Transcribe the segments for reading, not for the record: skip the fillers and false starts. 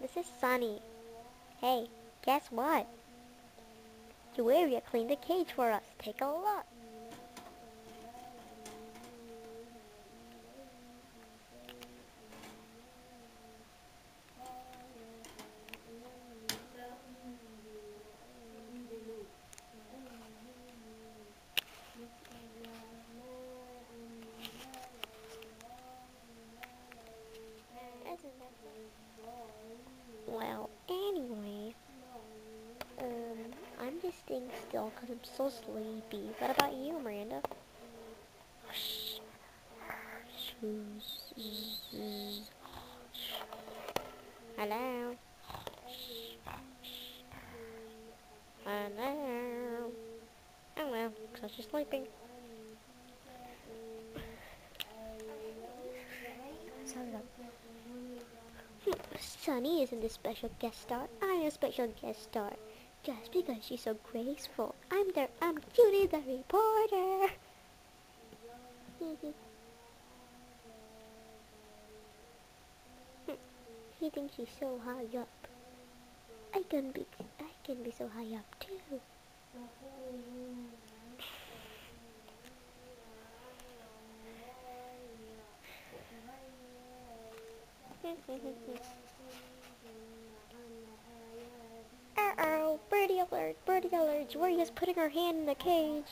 This is Sunny. Hey, guess what? Juaria cleaned the cage for us. Take a look. Isn't that well, anyway, I'm just staying still because I'm so sleepy. What about you, Miranda? Hello? Hello? Oh well, because you're sleeping. Sunny isn't a special guest star. I'm a special guest star. Just because she's so graceful. I'm Judy the reporter. He thinks she's so high up. I can be so high up too. Uh-oh, birdie alert, birdie alert. Juaria's putting her hand in the cage.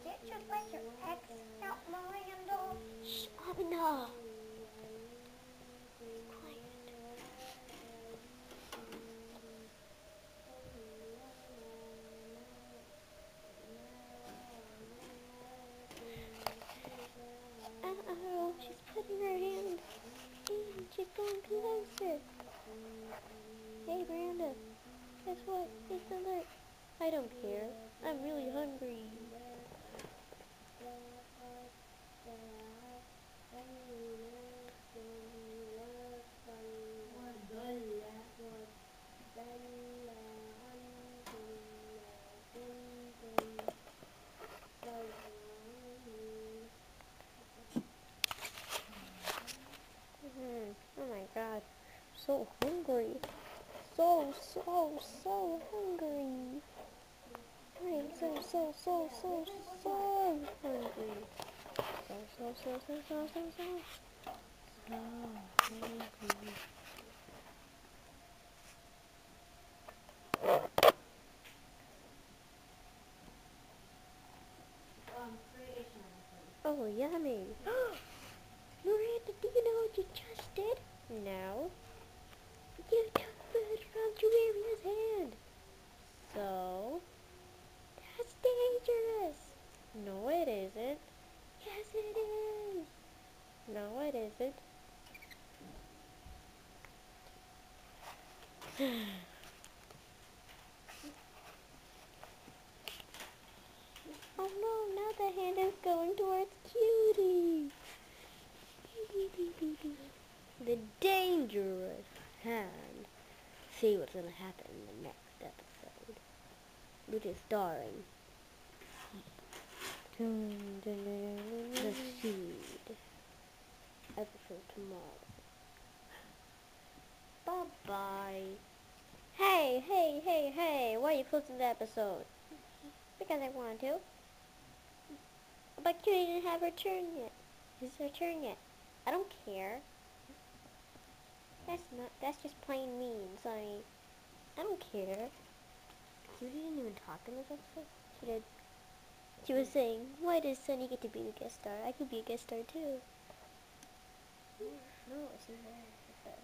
Did you let your ex out, Miranda? Shh, Amina. Quiet. Uh-oh, she's putting her hand in. She's going closer. Hey, Miranda. Guess what? It's alert. I don't care. I'm really hungry. Oh my god. So hungry. So hungry. I am so hungry. So hungry. Oh, yummy. Miranda, do you know what you just did? No. You took food from Juaria's hand. So? That's dangerous. No, it isn't. Yes, it is. No, it isn't. Oh no, now the hand is going towards Cutie. The dangerous hand. See what's gonna happen in the next episode. Which is starring The Seed. Episode tomorrow. Bye-bye. Hey, why are you closing the episode? Because I want to. But you didn't have her turn yet. Is her turn yet? I don't care. That's just plain mean, Sonny. I don't care. You didn't even talk in this episode? She did. She was saying, why does Sunny get to be the guest star? I could be a guest star too. No, she said.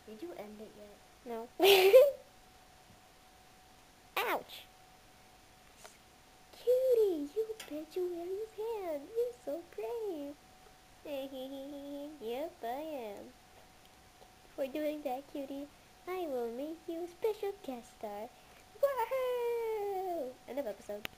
Did you end it yet? No. Ouch! Cutie, you bit Juaria's hand. You're so brave. Yep, I am. For doing that, Cutie, I will make you a special guest star. Woohoo! End of episode.